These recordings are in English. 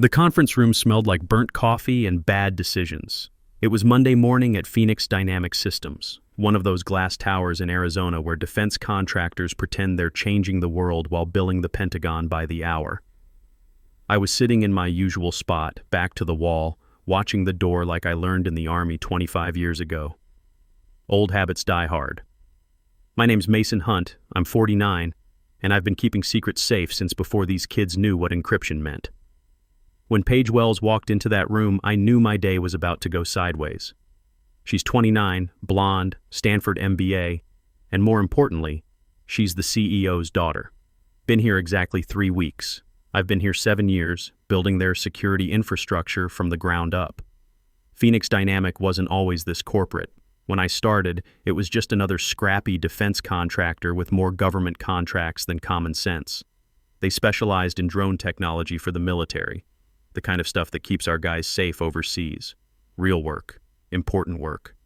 The conference room smelled like burnt coffee and bad decisions. It was Monday morning at Phoenix Dynamic Systems, one of those glass towers in Arizona where defense contractors pretend they're changing the world while billing the Pentagon by the hour. I was sitting in my usual spot, back to the wall, watching the door like I learned in the Army 25 years ago. Old habits die hard. My name's Mason Hunt, I'm 49, and I've been keeping secrets safe since before these kids knew what encryption meant. When Paige Wells walked into that room, I knew my day was about to go sideways. She's 29, blonde, Stanford MBA, and more importantly, she's the CEO's daughter. Been here exactly 3 weeks. I've been here 7 years, building their security infrastructure from the ground up. Phoenix Dynamic wasn't always this corporate. When I started, it was just another scrappy defense contractor with more government contracts than common sense. They specialized in drone technology for the military, the kind of stuff that keeps our guys safe overseas. Real work, important work.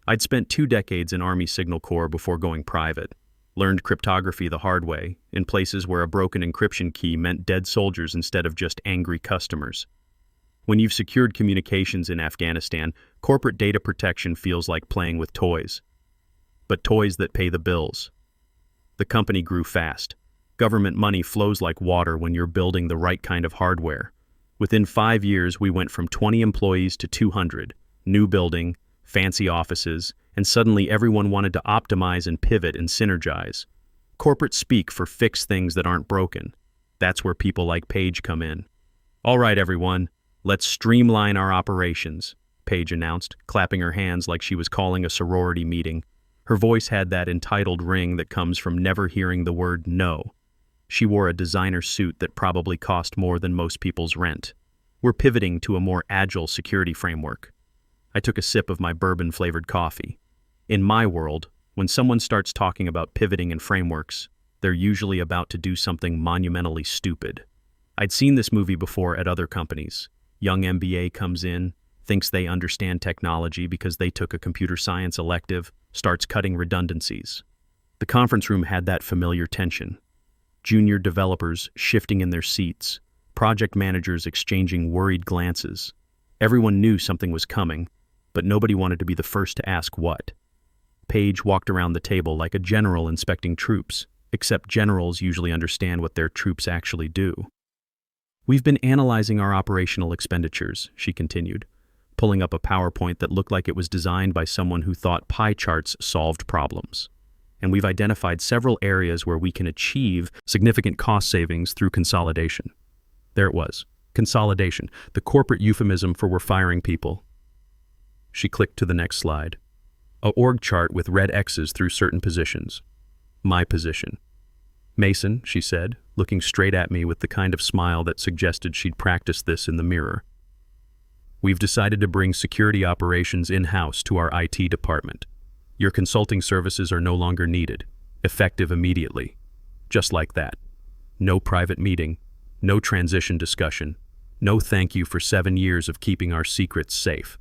I'd spent 2 decades in Army Signal Corps before going private. Learned cryptography the hard way, in places where a broken encryption key meant dead soldiers instead of just angry customers. When you've secured communications in Afghanistan, corporate data protection feels like playing with toys. But toys that pay the bills. The company grew fast. Government money flows like water when you're building the right kind of hardware. Within 5 years, we went from 20 employees to 200, new building, fancy offices, and suddenly everyone wanted to optimize and pivot and synergize. Corporate speak for fix things that aren't broken. That's where people like Paige come in. All right, everyone, let's streamline our operations, Paige announced, clapping her hands like she was calling a sorority meeting. Her voice had that entitled ring that comes from never hearing the word no. She wore a designer suit that probably cost more than most people's rent. We're pivoting to a more agile security framework. I took a sip of my bourbon-flavored coffee. In my world, when someone starts talking about pivoting and frameworks, they're usually about to do something monumentally stupid. I'd seen this movie before at other companies. Young MBA comes in, thinks they understand technology because they took a computer science elective, starts cutting redundancies. The conference room had that familiar tension. Junior developers shifting in their seats, project managers exchanging worried glances. Everyone knew something was coming, but nobody wanted to be the first to ask what. Paige walked around the table like a general inspecting troops, except generals usually understand what their troops actually do. We've been analyzing our operational expenditures, she continued, pulling up a PowerPoint that looked like it was designed by someone who thought pie charts solved problems. And we've identified several areas where we can achieve significant cost savings through consolidation. There it was, consolidation, the corporate euphemism for we're firing people. She clicked to the next slide. A org chart with red X's through certain positions. My position. Mason, she said, looking straight at me with the kind of smile that suggested she'd practiced this in the mirror. We've decided to bring security operations in-house to our IT department. Your consulting services are no longer needed, effective immediately. Just like that. No private meeting, no transition discussion, no thank you for 7 years of keeping our secrets safe.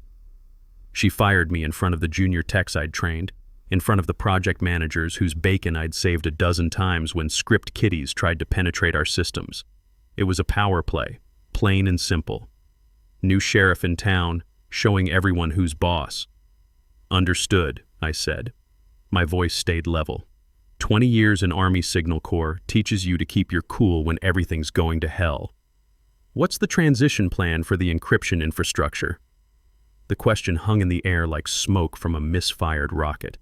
She fired me in front of the junior techs I'd trained, in front of the project managers whose bacon I'd saved a dozen times when script kiddies tried to penetrate our systems. It was a power play, plain and simple. New sheriff in town, showing everyone who's boss. Understood, I said. My voice stayed level. 20 years in Army Signal Corps teaches you to keep your cool when everything's going to hell. What's the transition plan for the encryption infrastructure? The question hung in the air like smoke from a misfired rocket.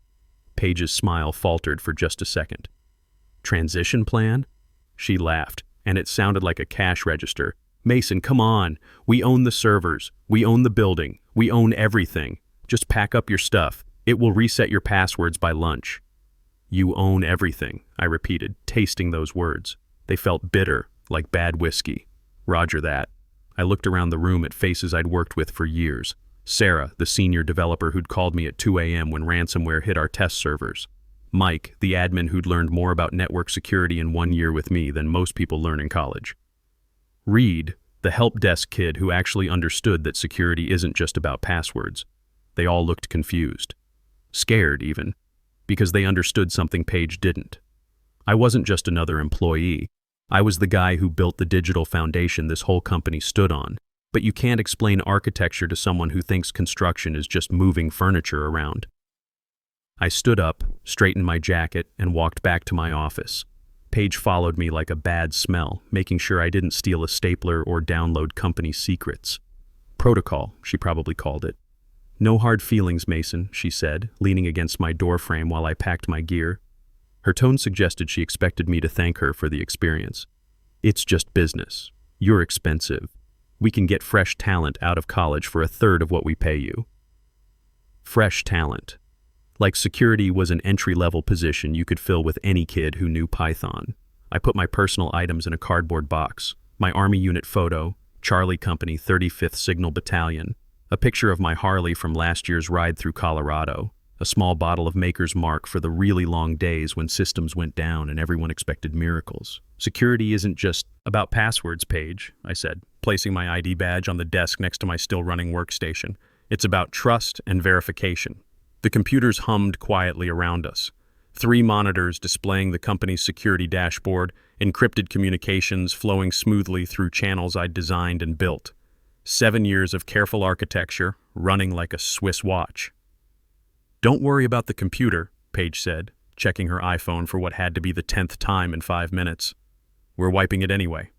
Paige's smile faltered for just a second. Transition plan? She laughed, and it sounded like a cash register. Mason, come on. We own the servers. We own the building. We own everything. Just pack up your stuff. It will reset your passwords by lunch. You own everything, I repeated, tasting those words. They felt bitter, like bad whiskey. Roger that. I looked around the room at faces I'd worked with for years. Sarah, the senior developer who'd called me at 2 a.m. when ransomware hit our test servers. Mike, the admin who'd learned more about network security in 1 year with me than most people learn in college. Reed, the help desk kid who actually understood that security isn't just about passwords. They all looked confused. Scared, even, because they understood something Paige didn't. I wasn't just another employee. I was the guy who built the digital foundation this whole company stood on. But you can't explain architecture to someone who thinks construction is just moving furniture around. I stood up, straightened my jacket, and walked back to my office. Paige followed me like a bad smell, making sure I didn't steal a stapler or download company secrets. Protocol, she probably called it. No hard feelings, Mason, she said, leaning against my doorframe while I packed my gear. Her tone suggested she expected me to thank her for the experience. It's just business. You're expensive. We can get fresh talent out of college for a third of what we pay you. Fresh talent. Like security was an entry-level position you could fill with any kid who knew Python. I put my personal items in a cardboard box. My Army unit photo, Charlie Company 35th Signal Battalion, a picture of my Harley from last year's ride through Colorado, a small bottle of Maker's Mark for the really long days when systems went down and everyone expected miracles. Security isn't just about passwords, Paige, I said, placing my ID badge on the desk next to my still-running workstation. It's about trust and verification. The computers hummed quietly around us. 3 monitors displaying the company's security dashboard, encrypted communications flowing smoothly through channels I'd designed and built. 7 years of careful architecture, running like a Swiss watch. Don't worry about the computer, Paige said, checking her iPhone for what had to be the 10th time in 5 minutes. We're wiping it anyway.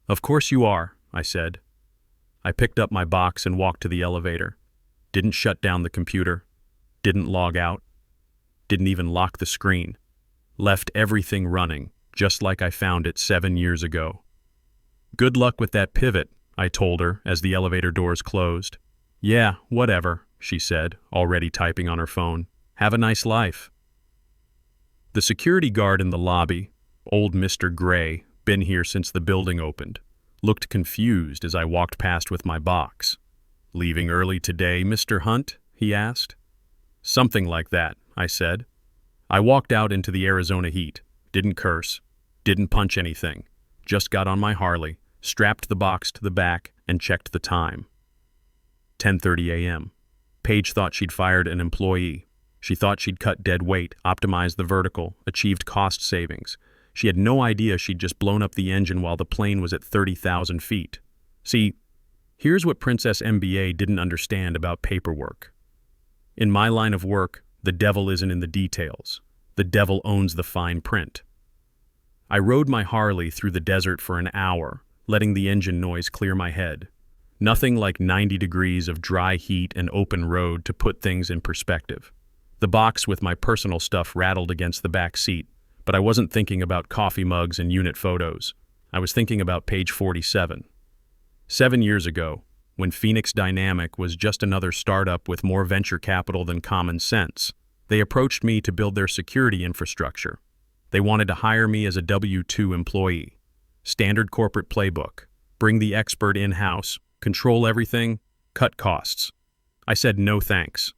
Of course you are, I said. I picked up my box and walked to the elevator. Didn't shut down the computer. Didn't log out. Didn't even lock the screen. Left everything running, just like I found it 7 years ago. Good luck with that pivot, I told her as the elevator doors closed. Yeah, whatever, she said, already typing on her phone. Have a nice life. The security guard in the lobby, old Mr. Gray, been here since the building opened, looked confused as I walked past with my box. Leaving early today, Mr. Hunt? He asked. Something like that, I said. I walked out into the Arizona heat, didn't curse, didn't punch anything, just got on my Harley, strapped the box to the back, and checked the time. 10:30 a.m. Paige thought she'd fired an employee. She thought she'd cut dead weight, optimized the vertical, achieved cost savings. She had no idea she'd just blown up the engine while the plane was at 30,000 feet. See, here's what Princess MBA didn't understand about paperwork. In my line of work, the devil isn't in the details. The devil owns the fine print. I rode my Harley through the desert for an hour, letting the engine noise clear my head. Nothing like 90 degrees of dry heat and open road to put things in perspective. The box with my personal stuff rattled against the back seat, but I wasn't thinking about coffee mugs and unit photos. I was thinking about page 47. 7 years ago, when Phoenix Dynamic was just another startup with more venture capital than common sense, they approached me to build their security infrastructure. They wanted to hire me as a W-2 employee. Standard corporate playbook. Bring the expert in-house, control everything, cut costs. I said no thanks.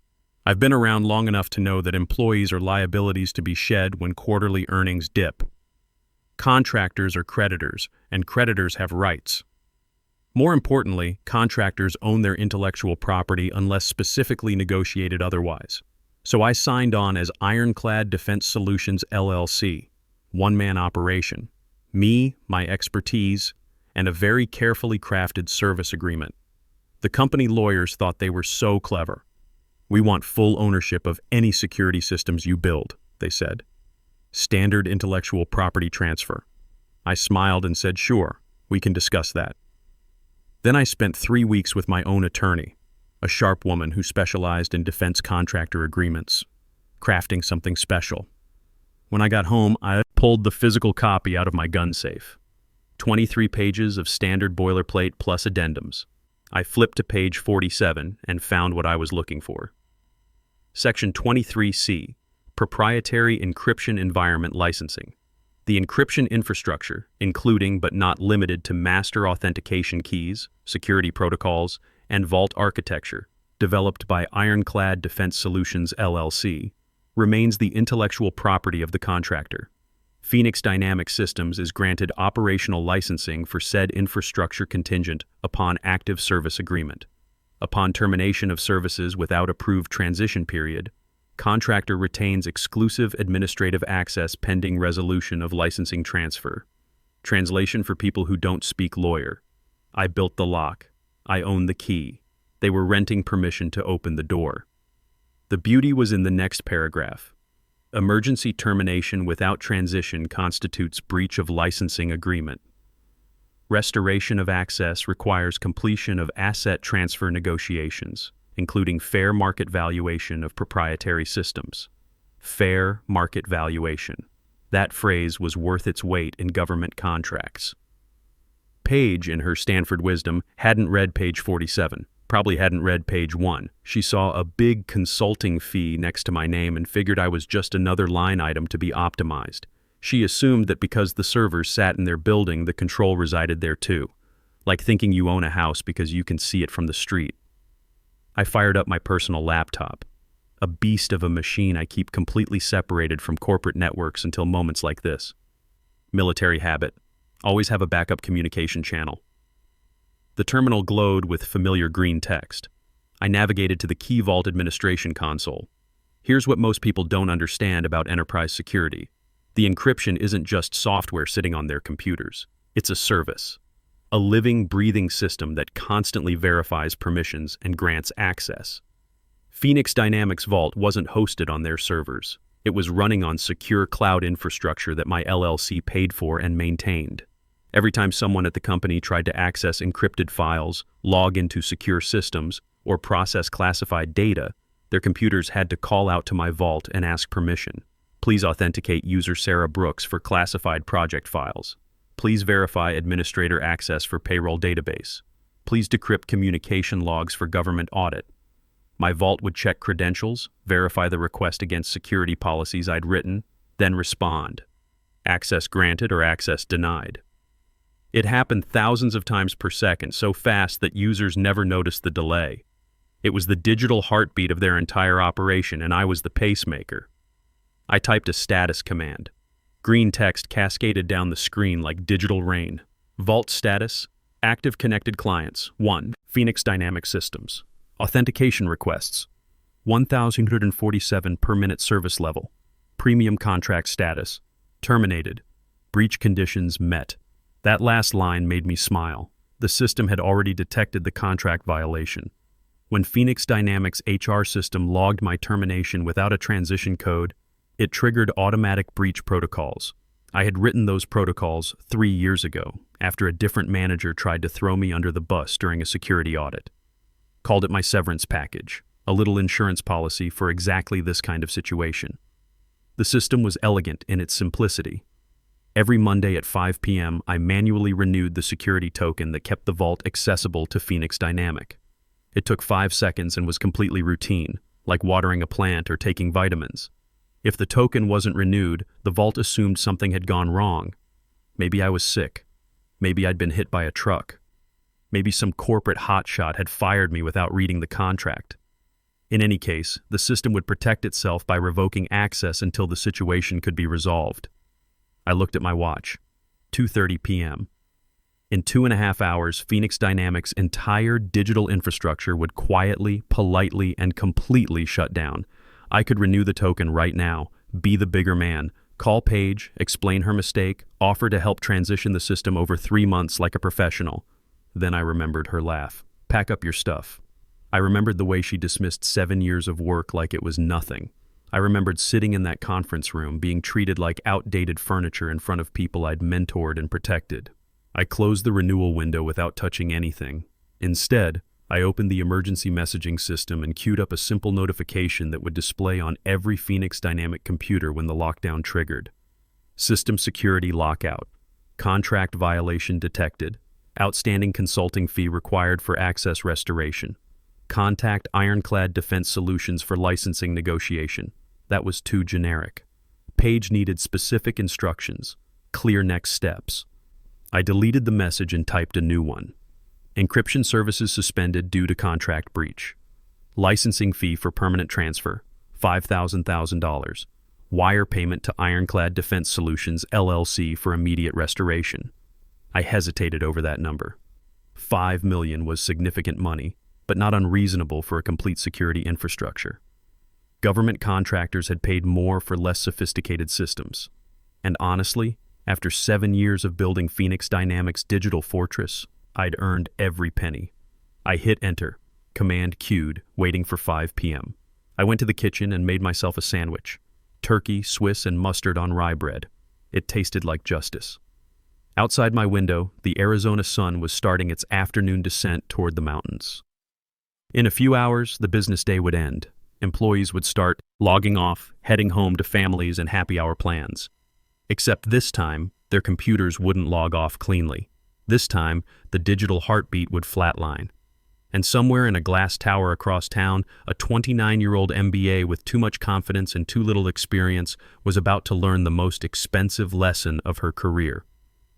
I've been around long enough to know that employees are liabilities to be shed when quarterly earnings dip. Contractors are creditors, and creditors have rights. More importantly, contractors own their intellectual property unless specifically negotiated otherwise. So I signed on as Ironclad Defense Solutions LLC, one-man operation. Me, my expertise, and a very carefully crafted service agreement. The company lawyers thought they were so clever. We want full ownership of any security systems you build, they said. Standard intellectual property transfer. I smiled and said, sure, we can discuss that. Then I spent 3 weeks with my own attorney, a sharp woman who specialized in defense contractor agreements, crafting something special. When I got home, I pulled the physical copy out of my gun safe. 23 pages of standard boilerplate plus addendums. I flipped to page 47 and found what I was looking for. Section 23C, Proprietary Encryption Environment Licensing. The encryption infrastructure, including but not limited to master authentication keys, security protocols, and vault architecture, developed by Ironclad Defense Solutions LLC, remains the intellectual property of the contractor. Phoenix Dynamic Systems is granted operational licensing for said infrastructure contingent upon active service agreement. Upon termination of services without approved transition period, contractor retains exclusive administrative access pending resolution of licensing transfer. Translation for people who don't speak lawyer. I built the lock. I own the key. They were renting permission to open the door. The beauty was in the next paragraph. Emergency termination without transition constitutes breach of licensing agreement. Restoration of access requires completion of asset transfer negotiations, including fair market valuation of proprietary systems. Fair market valuation. That phrase was worth its weight in government contracts. Paige, in her Stanford wisdom, hadn't read page 47. Probably hadn't read page 1. She saw a big consulting fee next to my name and figured I was just another line item to be optimized. She assumed that because the servers sat in their building, the control resided there too. Like thinking you own a house because you can see it from the street. I fired up my personal laptop. A beast of a machine I keep completely separated from corporate networks until moments like this. Military habit. Always have a backup communication channel. The terminal glowed with familiar green text. I navigated to the Key Vault administration console. Here's what most people don't understand about enterprise security. The encryption isn't just software sitting on their computers. It's a service. A living, breathing system that constantly verifies permissions and grants access. Phoenix Dynamics Vault wasn't hosted on their servers. It was running on secure cloud infrastructure that my LLC paid for and maintained. Every time someone at the company tried to access encrypted files, log into secure systems, or process classified data, their computers had to call out to my vault and ask permission. Please authenticate user Sarah Brooks for classified project files. Please verify administrator access for payroll database. Please decrypt communication logs for government audit. My vault would check credentials, verify the request against security policies I'd written, then respond. Access granted or access denied. It happened thousands of times per second, so fast that users never noticed the delay. It was the digital heartbeat of their entire operation, and I was the pacemaker. I typed a status command. Green text cascaded down the screen like digital rain. Vault status, active connected clients, 1, Phoenix Dynamics Systems. Authentication requests, 1,147 per minute service level. Premium contract status, terminated. Breach conditions met. That last line made me smile. The system had already detected the contract violation. When Phoenix Dynamics HR system logged my termination without a transition code, it triggered automatic breach protocols. I had written those protocols 3 years ago, after a different manager tried to throw me under the bus during a security audit. Called it my severance package, a little insurance policy for exactly this kind of situation. The system was elegant in its simplicity. Every Monday at 5 p.m., I manually renewed the security token that kept the vault accessible to Phoenix Dynamic. It took 5 seconds and was completely routine, like watering a plant or taking vitamins. If the token wasn't renewed, the vault assumed something had gone wrong. Maybe I was sick. Maybe I'd been hit by a truck. Maybe some corporate hotshot had fired me without reading the contract. In any case, the system would protect itself by revoking access until the situation could be resolved. I looked at my watch. 2:30 p.m. In 2.5 hours, Phoenix Dynamics' entire digital infrastructure would quietly, politely, and completely shut down. I could renew the token right now, be the bigger man, call Paige, explain her mistake, offer to help transition the system over 3 months like a professional. Then I remembered her laugh. Pack up your stuff. I remembered the way she dismissed 7 years of work like it was nothing. I remembered sitting in that conference room, being treated like outdated furniture in front of people I'd mentored and protected. I closed the renewal window without touching anything. Instead, I opened the emergency messaging system and queued up a simple notification that would display on every Phoenix Dynamic computer when the lockdown triggered. System security lockout. Contract violation detected. Outstanding consulting fee required for access restoration. Contact Ironclad Defense Solutions for licensing negotiation. That was too generic. Paige needed specific instructions, clear next steps. I deleted the message and typed a new one. Encryption services suspended due to contract breach. Licensing fee for permanent transfer, $5,000. Wire payment to Ironclad Defense Solutions, LLC for immediate restoration. I hesitated over that number. $5 million was significant money, but not unreasonable for a complete security infrastructure. Government contractors had paid more for less sophisticated systems. And honestly, After 7 years of building Phoenix Dynamics' digital fortress, I'd earned every penny. I hit enter, command queued, waiting for 5 p.m. I went to the kitchen and made myself a sandwich. Turkey, Swiss, and mustard on rye bread. It tasted like justice. Outside my window, the Arizona sun was starting its afternoon descent toward the mountains. In a few hours, the business day would end. Employees would start logging off, heading home to families and happy hour plans. Except this time, their computers wouldn't log off cleanly. This time, the digital heartbeat would flatline. And somewhere in a glass tower across town, a 29-year-old MBA with too much confidence and too little experience was about to learn the most expensive lesson of her career.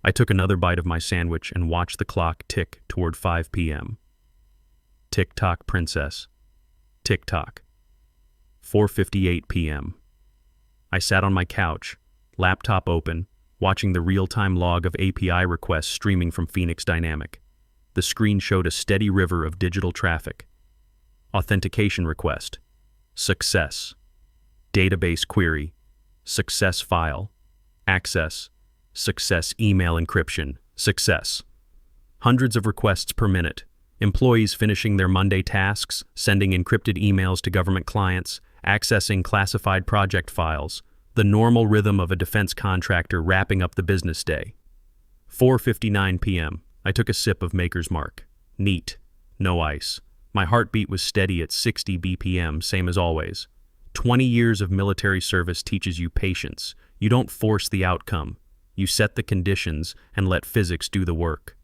I took another bite of my sandwich and watched the clock tick toward 5 p.m. Tick-tock, princess. Tick-tock. 4:58 p.m. I sat on my couch, laptop open, watching the real-time log of API requests streaming from Phoenix Dynamics. The screen showed a steady river of digital traffic. Authentication request. Success. Database query. Success file. Access. Success email encryption. Success. Hundreds of requests per minute. Employees finishing their Monday tasks, sending encrypted emails to government clients, accessing classified project files. The normal rhythm of a defense contractor wrapping up the business day. 4:59 p.m. I took a sip of Maker's Mark. Neat. No ice. My heartbeat was steady at 60 BPM, same as always. 20 years of military service teaches you patience. You don't force the outcome. You set the conditions and let physics do the work.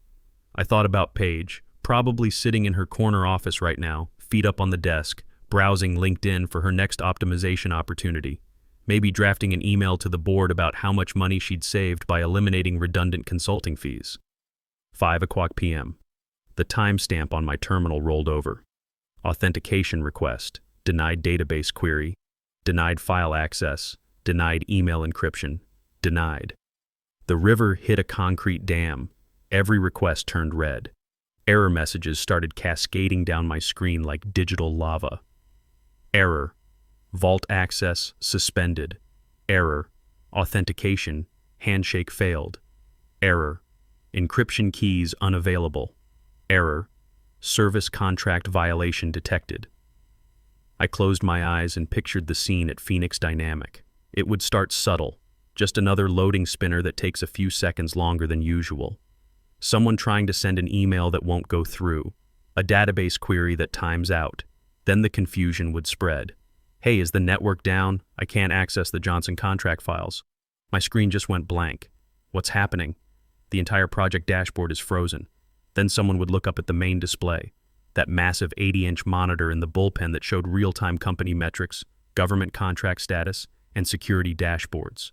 I thought about Paige, probably sitting in her corner office right now, feet up on the desk, browsing LinkedIn for her next optimization opportunity. Maybe drafting an email to the board about how much money she'd saved by eliminating redundant consulting fees. 5:00 p.m. The timestamp on my terminal rolled over. Authentication request. Denied database query. Denied file access. Denied email encryption. Denied. The river hit a concrete dam. Every request turned red. Error messages started cascading down my screen like digital lava. Error. Vault access suspended. Error. Authentication. Handshake failed. Error. Encryption keys unavailable. Error. Service contract violation detected. I closed my eyes and pictured the scene at Phoenix Dynamics. It would start subtle, just another loading spinner that takes a few seconds longer than usual. Someone trying to send an email that won't go through. A database query that times out. Then the confusion would spread. Hey, is the network down? I can't access the Johnson contract files. My screen just went blank. What's happening? The entire project dashboard is frozen. Then someone would look up at the main display, that massive 80-inch monitor in the bullpen that showed real-time company metrics, government contract status, and security dashboards.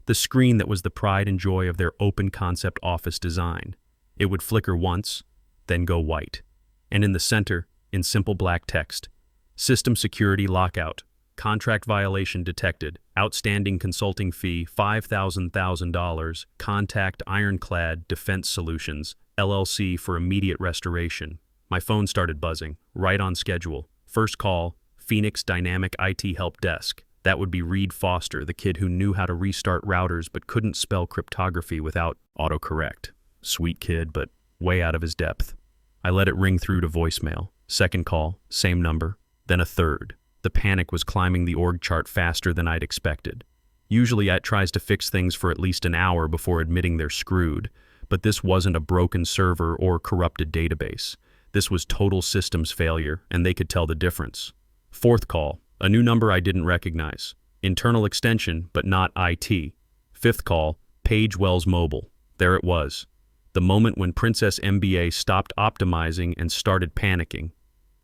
The screen that was the pride and joy of their open-concept office design. It would flicker once, then go white. And in the center, in simple black text, System security lockout. Contract violation detected. Outstanding consulting fee $5,000. Contact Ironclad Defense Solutions, LLC for immediate restoration. My phone started buzzing, right on schedule. First call, Phoenix Dynamics IT Help Desk. That would be Reed Foster, the kid who knew how to restart routers but couldn't spell cryptography without autocorrect. Sweet kid, but way out of his depth. I let it ring through to voicemail. Second call, same number, then a third. The panic was climbing the org chart faster than I'd expected. Usually it tries to fix things for at least an hour before admitting they're screwed, but this wasn't a broken server or corrupted database. This was total systems failure, and they could tell the difference. Fourth call, a new number I didn't recognize. Internal extension, but not IT. Fifth call, Paige Wells Mobile. There it was. The moment when Princess MBA stopped optimizing and started panicking.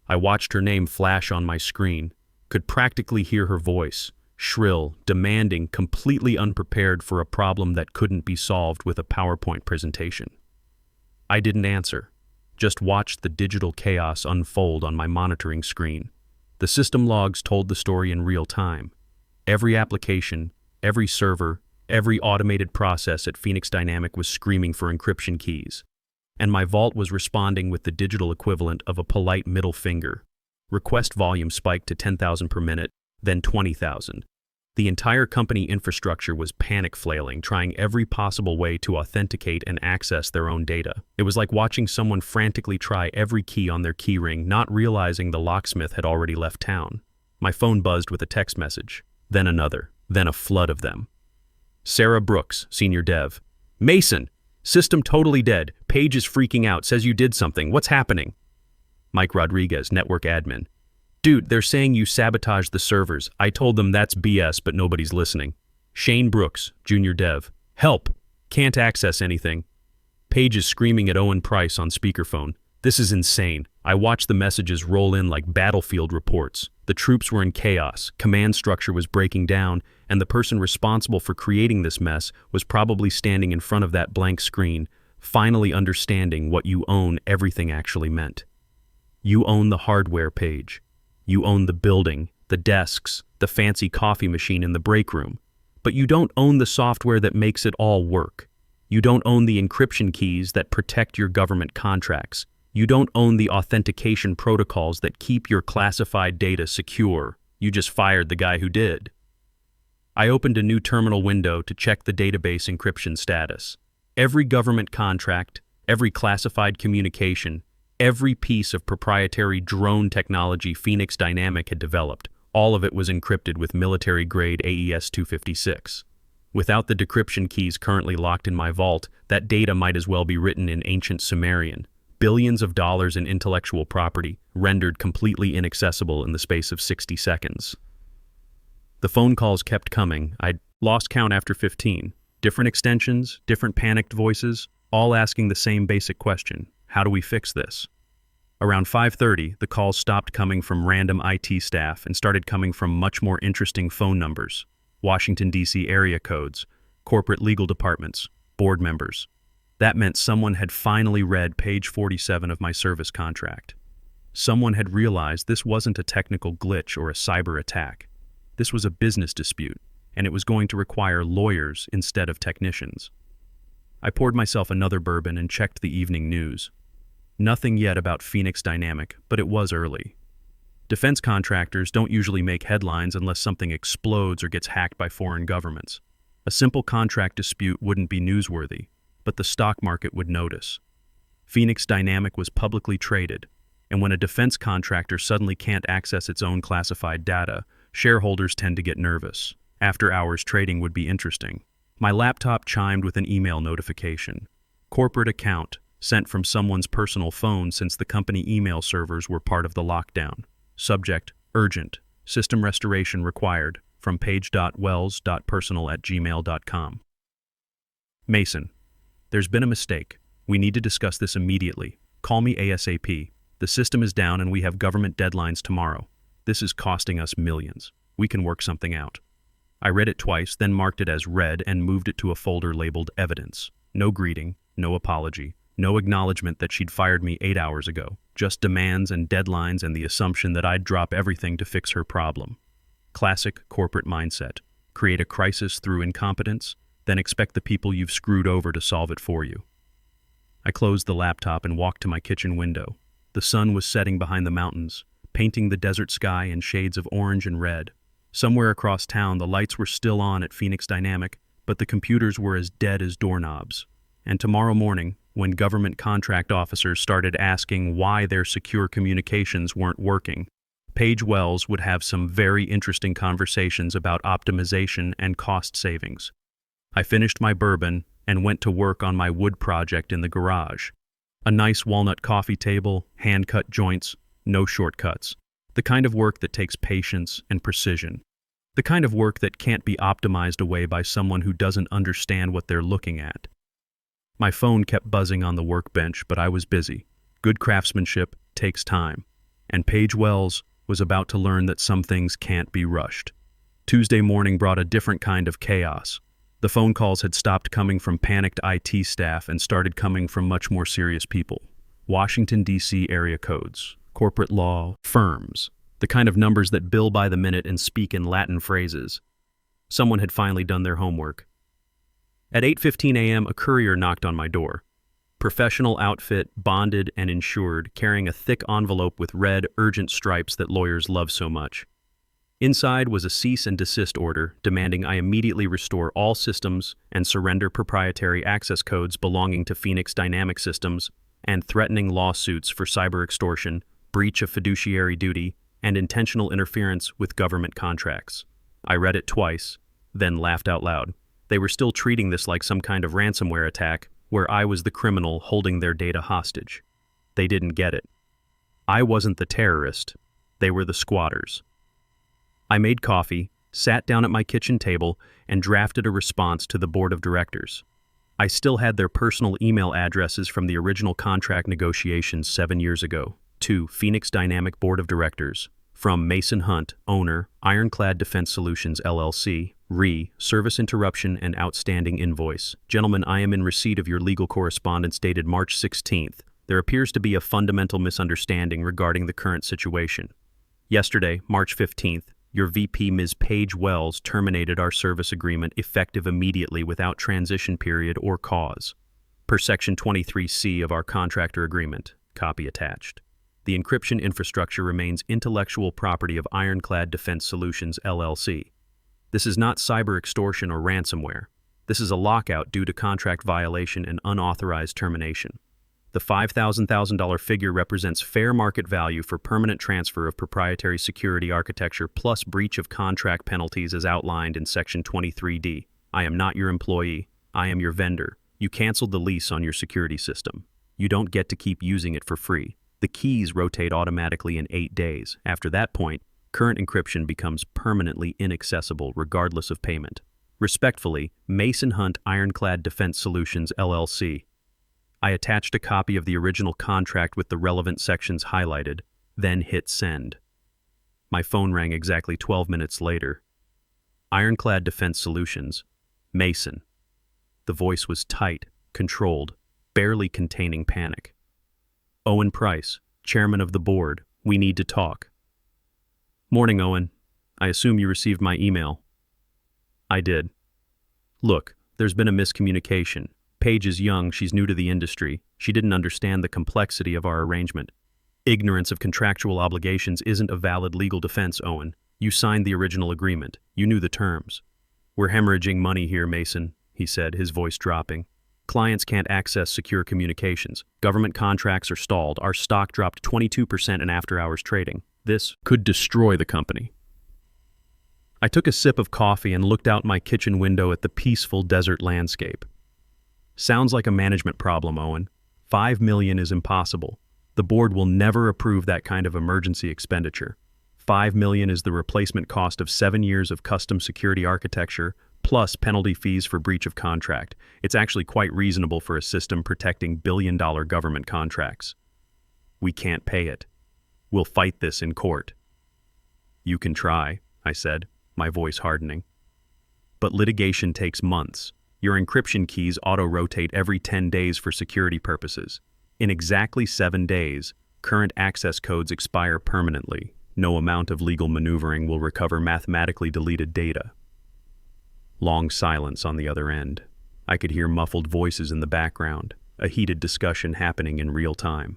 I watched her name flash on my screen, could practically hear her voice, shrill, demanding, completely unprepared for a problem that couldn't be solved with a PowerPoint presentation. I didn't answer, just watched the digital chaos unfold on my monitoring screen. The system logs told the story in real time. Every application, every server, every automated process at Phoenix Dynamics was screaming for encryption keys. And my vault was responding with the digital equivalent of a polite middle finger. Request volume spiked to 10,000 per minute, then 20,000. The entire company infrastructure was panic flailing, trying every possible way to authenticate and access their own data. It was like watching someone frantically try every key on their keyring, not realizing the locksmith had already left town. My phone buzzed with a text message, then another, then a flood of them. Sarah Brooks, senior dev. Mason! System totally dead. Paige is freaking out, says you did something. What's happening? Mike Rodriguez, network admin. Dude, they're saying you sabotaged the servers. I told them that's BS, but nobody's listening. Shane Brooks, junior dev. Help! Can't access anything. Paige is screaming at Owen Price on speakerphone. This is insane. I watched the messages roll in like battlefield reports. The troops were in chaos, command structure was breaking down, and the person responsible for creating this mess was probably standing in front of that blank screen, finally understanding what you own everything actually meant. You own the hardware, Paige. You own the building, the desks, the fancy coffee machine in the break room. But you don't own the software that makes it all work. You don't own the encryption keys that protect your government contracts. You don't own the authentication protocols that keep your classified data secure. You just fired the guy who did. I opened a new terminal window to check the database encryption status. Every government contract, every classified communication, every piece of proprietary drone technology Phoenix Dynamic had developed, all of it was encrypted with military-grade AES-256. Without the decryption keys currently locked in my vault, that data might as well be written in ancient Sumerian. Billions of dollars in intellectual property, rendered completely inaccessible in the space of 60 seconds. The phone calls kept coming. I'd lost count after 15. Different extensions, different panicked voices, all asking the same basic question. How do we fix this? Around 5:30, the calls stopped coming from random IT staff and started coming from much more interesting phone numbers. Washington, D.C. area codes, corporate legal departments, board members. That meant someone had finally read page 47 of my service contract. Someone had realized this wasn't a technical glitch or a cyber attack. This was a business dispute, and it was going to require lawyers instead of technicians. I poured myself another bourbon and checked the evening news. Nothing yet about Phoenix Dynamic, but it was early. Defense contractors don't usually make headlines unless something explodes or gets hacked by foreign governments. A simple contract dispute wouldn't be newsworthy, but the stock market would notice. Phoenix Dynamic was publicly traded, and when a defense contractor suddenly can't access its own classified data, shareholders tend to get nervous. After-hours trading would be interesting. My laptop chimed with an email notification. Corporate account, sent from someone's personal phone since the company email servers were part of the lockdown. Subject, urgent. System restoration required. From page.wells.personal@gmail.com. Mason. There's been a mistake. We need to discuss this immediately. Call me ASAP. The system is down and we have government deadlines tomorrow. This is costing us millions. We can work something out. I read it twice, then marked it as read and moved it to a folder labeled evidence. No greeting, no apology, no acknowledgement that she'd fired me 8 hours ago. Just demands and deadlines and the assumption that I'd drop everything to fix her problem. Classic corporate mindset. Create a crisis through incompetence, then expect the people you've screwed over to solve it for you. I closed the laptop and walked to my kitchen window. The sun was setting behind the mountains, painting the desert sky in shades of orange and red. Somewhere across town, the lights were still on at Phoenix Dynamic, but the computers were as dead as doorknobs. And tomorrow morning, when government contract officers started asking why their secure communications weren't working, Paige Wells would have some very interesting conversations about optimization and cost savings. I finished my bourbon and went to work on my wood project in the garage. A nice walnut coffee table, hand-cut joints, no shortcuts. The kind of work that takes patience and precision. The kind of work that can't be optimized away by someone who doesn't understand what they're looking at. My phone kept buzzing on the workbench, but I was busy. Good craftsmanship takes time. And Paige Wells was about to learn that some things can't be rushed. Tuesday morning brought a different kind of chaos. The phone calls had stopped coming from panicked IT staff and started coming from much more serious people. Washington, D.C. area codes, corporate law, firms, the kind of numbers that bill by the minute and speak in Latin phrases. Someone had finally done their homework. At 8:15 a.m., a courier knocked on my door. Professional outfit, bonded and insured, carrying a thick envelope with red, urgent stripes that lawyers love so much. Inside was a cease and desist order demanding I immediately restore all systems and surrender proprietary access codes belonging to Phoenix Dynamic Systems, and threatening lawsuits for cyber extortion, breach of fiduciary duty, and intentional interference with government contracts. I read it twice, then laughed out loud. They were still treating this like some kind of ransomware attack where I was the criminal holding their data hostage. They didn't get it. I wasn't the terrorist. They were the squatters. I made coffee, sat down at my kitchen table, and drafted a response to the board of directors. I still had their personal email addresses from the original contract negotiations 7 years ago. To Phoenix Dynamic Board of Directors. From Mason Hunt, owner, Ironclad Defense Solutions, LLC, Service interruption and outstanding invoice. Gentlemen, I am in receipt of your legal correspondence dated March 16th. There appears to be a fundamental misunderstanding regarding the current situation. Yesterday, March 15th, your VP, Ms. Paige Wells, terminated our service agreement effective immediately without transition period or cause. Per Section 23C of our contractor agreement, copy attached. The encryption infrastructure remains intellectual property of Ironclad Defense Solutions, LLC. This is not cyber extortion or ransomware. This is a lockout due to contract violation and unauthorized termination. The $5,000 figure represents fair market value for permanent transfer of proprietary security architecture plus breach of contract penalties as outlined in Section 23D. I am not your employee. I am your vendor. You canceled the lease on your security system. You don't get to keep using it for free. The keys rotate automatically in 8 days. After that point, current encryption becomes permanently inaccessible regardless of payment. Respectfully, Mason Hunt Ironclad Defense Solutions, LLC. I attached a copy of the original contract with the relevant sections highlighted, then hit send. My phone rang exactly 12 minutes later. Ironclad Defense Solutions, Mason. The voice was tight, controlled, barely containing panic. Owen Price, chairman of the board, we need to talk. Morning, Owen. I assume you received my email. I did. Look, there's been a miscommunication. Paige is young, she's new to the industry. She didn't understand the complexity of our arrangement. Ignorance of contractual obligations isn't a valid legal defense, Owen. You signed the original agreement. You knew the terms. We're hemorrhaging money here, Mason, he said, his voice dropping. Clients can't access secure communications. Government contracts are stalled. Our stock dropped 22% in after-hours trading. This could destroy the company. I took a sip of coffee and looked out my kitchen window at the peaceful desert landscape. Sounds like a management problem, Owen. $5 million is impossible. The board will never approve that kind of emergency expenditure. $5 million is the replacement cost of 7 years of custom security architecture, plus penalty fees for breach of contract. It's actually quite reasonable for a system protecting billion-dollar government contracts. We can't pay it. We'll fight this in court. You can try, I said, my voice hardening. But litigation takes months. Your encryption keys auto-rotate every 10 days for security purposes. In exactly 7 days, current access codes expire permanently. No amount of legal maneuvering will recover mathematically deleted data. Long silence on the other end. I could hear muffled voices in the background, a heated discussion happening in real time.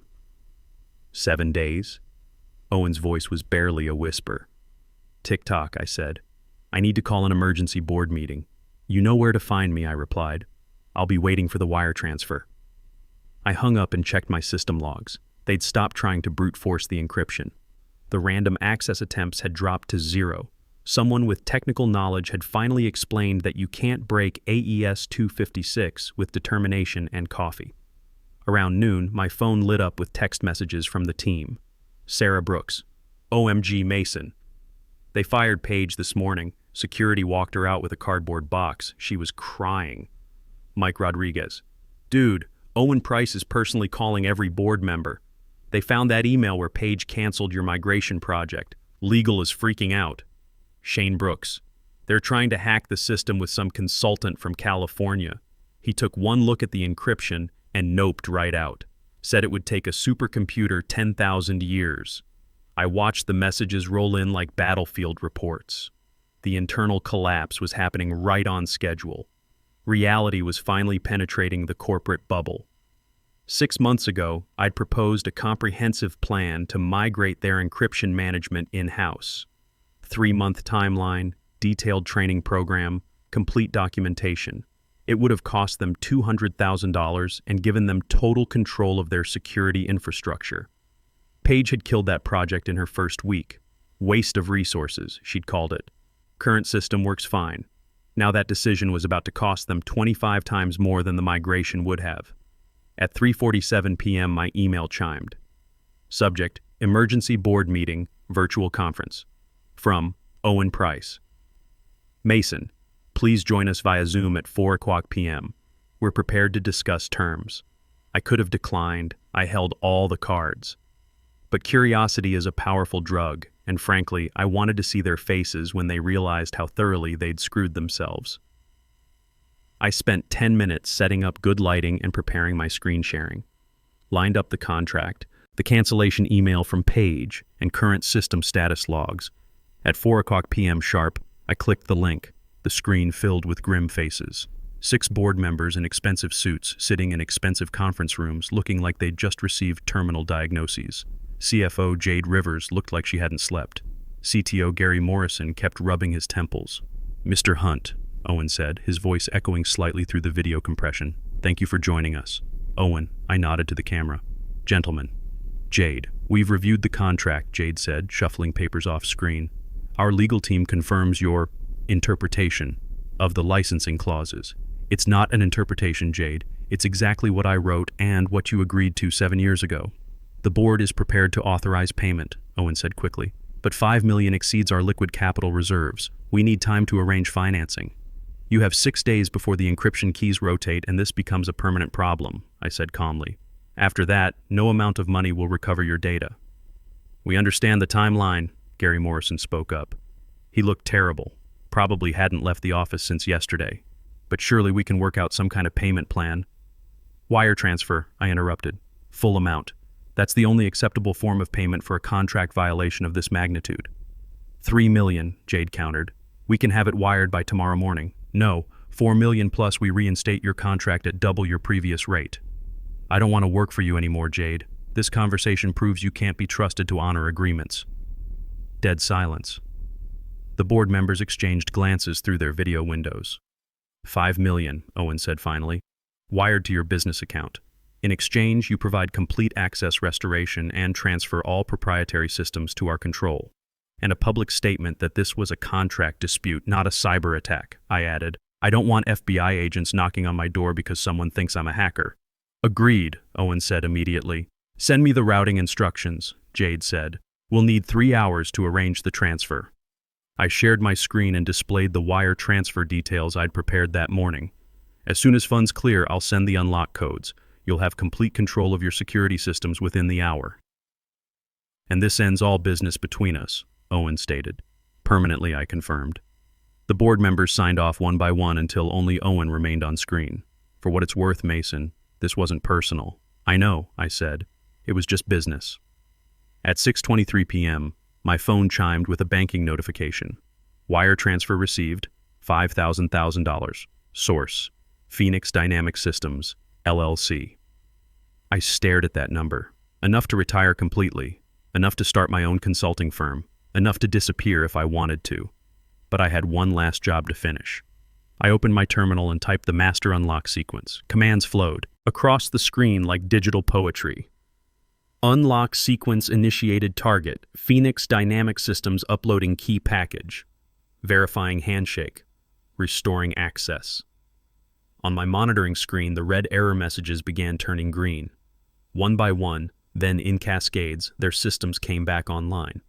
7 days? Owen's voice was barely a whisper. Tick-tock, I said. I need to call an emergency board meeting. You know where to find me, I replied. I'll be waiting for the wire transfer. I hung up and checked my system logs. They'd stopped trying to brute force the encryption. The random access attempts had dropped to 0. Someone with technical knowledge had finally explained that you can't break AES 256 with determination and coffee. Around noon, my phone lit up with text messages from the team. Sarah Brooks. OMG Mason. They fired Paige this morning. Security walked her out with a cardboard box. She was crying. Mike Rodriguez. Dude, Owen Price is personally calling every board member. They found that email where Paige canceled your migration project. Legal is freaking out. Shane Brooks. They're trying to hack the system with some consultant from California. He took one look at the encryption and noped right out. Said it would take a supercomputer 10,000 years. I watched the messages roll in like battlefield reports. The internal collapse was happening right on schedule. Reality was finally penetrating the corporate bubble. 6 months ago, I'd proposed a comprehensive plan to migrate their encryption management in-house. 3-month timeline, detailed training program, complete documentation. It would have cost them $200,000 and given them total control of their security infrastructure. Paige had killed that project in her first week. Waste of resources, she'd called it. Current system works fine. Now that decision was about to cost them 25 times more than the migration would have. At 3:47 p.m. my email chimed. Subject, Emergency Board Meeting, Virtual Conference. From Owen Price. Mason, please join us via Zoom at 4:00 p.m. We're prepared to discuss terms. I could have declined. I held all the cards. But curiosity is a powerful drug, and frankly, I wanted to see their faces when they realized how thoroughly they'd screwed themselves. I spent 10 minutes setting up good lighting and preparing my screen sharing. Lined up the contract, the cancellation email from Paige, and current system status logs. At 4:00 p.m. sharp, I clicked the link, the screen filled with grim faces. 6 board members in expensive suits sitting in expensive conference rooms looking like they'd just received terminal diagnoses. CFO Jade Rivers looked like she hadn't slept. CTO Gary Morrison kept rubbing his temples. "Mr. Hunt," Owen said, his voice echoing slightly through the video compression. "Thank you for joining us." "Owen," I nodded to the camera. "Gentlemen." "Jade, we've reviewed the contract," Jade said, shuffling papers off screen. "Our legal team confirms your interpretation of the licensing clauses." "It's not an interpretation, Jade. It's exactly what I wrote and what you agreed to 7 years ago." "The board is prepared to authorize payment," Owen said quickly. "But $5 million exceeds our liquid capital reserves. We need time to arrange financing." "You have 6 days before the encryption keys rotate and this becomes a permanent problem," I said calmly. "After that, no amount of money will recover your data." "We understand the timeline," Gary Morrison spoke up. He looked terrible. Probably hadn't left the office since yesterday. "But surely we can work out some kind of payment plan." "Wire transfer," I interrupted. "Full amount. That's the only acceptable form of payment for a contract violation of this magnitude." $3 million, Jade countered. "We can have it wired by tomorrow morning." "No, $4 million plus we reinstate your contract at double your previous rate." "I don't want to work for you anymore, Jade. This conversation proves you can't be trusted to honor agreements." Dead silence. The board members exchanged glances through their video windows. $5 million, Owen said finally, "wired to your business account. In exchange, you provide complete access restoration and transfer all proprietary systems to our control. And a public statement that this was a contract dispute, not a cyber attack," I added. "I don't want FBI agents knocking on my door because someone thinks I'm a hacker." "Agreed," Owen said immediately. "Send me the routing instructions," Jade said. "We'll need 3 hours to arrange the transfer." I shared my screen and displayed the wire transfer details I'd prepared that morning. "As soon as funds clear, I'll send the unlock codes. You'll have complete control of your security systems within the hour." "And this ends all business between us," Owen stated. "Permanently," I confirmed. The board members signed off one by one until only Owen remained on screen. "For what it's worth, Mason, this wasn't personal." "I know," I said. "It was just business." At 6:23 p.m., my phone chimed with a banking notification. "Wire transfer received, $5,000. Source, Phoenix Dynamic Systems, LLC." I stared at that number. Enough to retire completely, enough to start my own consulting firm, enough to disappear if I wanted to. But I had one last job to finish. I opened my terminal and typed the master unlock sequence. Commands flowed across the screen like digital poetry. Unlock sequence initiated target, Phoenix Dynamic Systems uploading key package. Verifying handshake. Restoring access. On my monitoring screen, the red error messages began turning green. One by one, then in cascades, their systems came back online.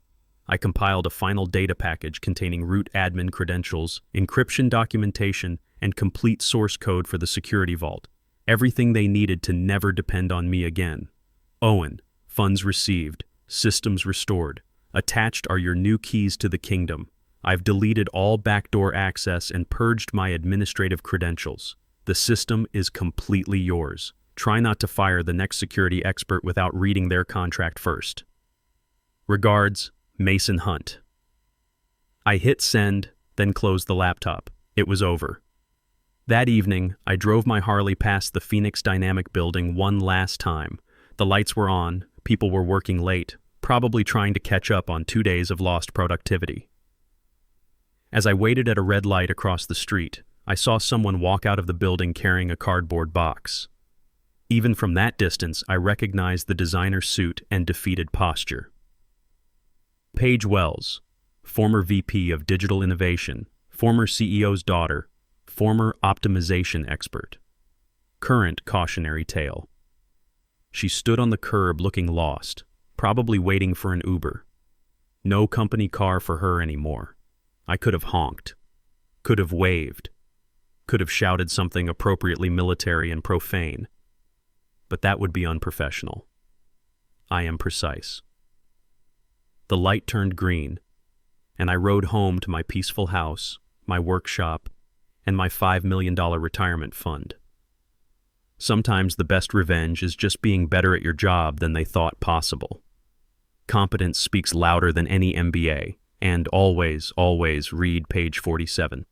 I compiled a final data package containing root admin credentials, encryption documentation, and complete source code for the security vault. Everything they needed to never depend on me again. Owen, funds received, systems restored. Attached are your new keys to the kingdom. I've deleted all backdoor access and purged my administrative credentials. The system is completely yours. Try not to fire the next security expert without reading their contract first. Regards, Mason Hunt. I hit send, then closed the laptop. It was over. That evening, I drove my Harley past the Phoenix Dynamic building one last time. The lights were on, people were working late, probably trying to catch up on 2 days of lost productivity. As I waited at a red light across the street, I saw someone walk out of the building carrying a cardboard box. Even from that distance, I recognized the designer suit and defeated posture. Paige Wells, former VP of Digital Innovation, former CEO's daughter, former optimization expert. Current cautionary tale. She stood on the curb looking lost, probably waiting for an Uber. No company car for her anymore. I could have honked, could have waved, could have shouted something appropriately military and profane. But that would be unprofessional. I am precise. The light turned green, and I rode home to my peaceful house, my workshop, and my $5 million retirement fund. Sometimes the best revenge is just being better at your job than they thought possible. Competence speaks louder than any MBA, and always, always read page 47.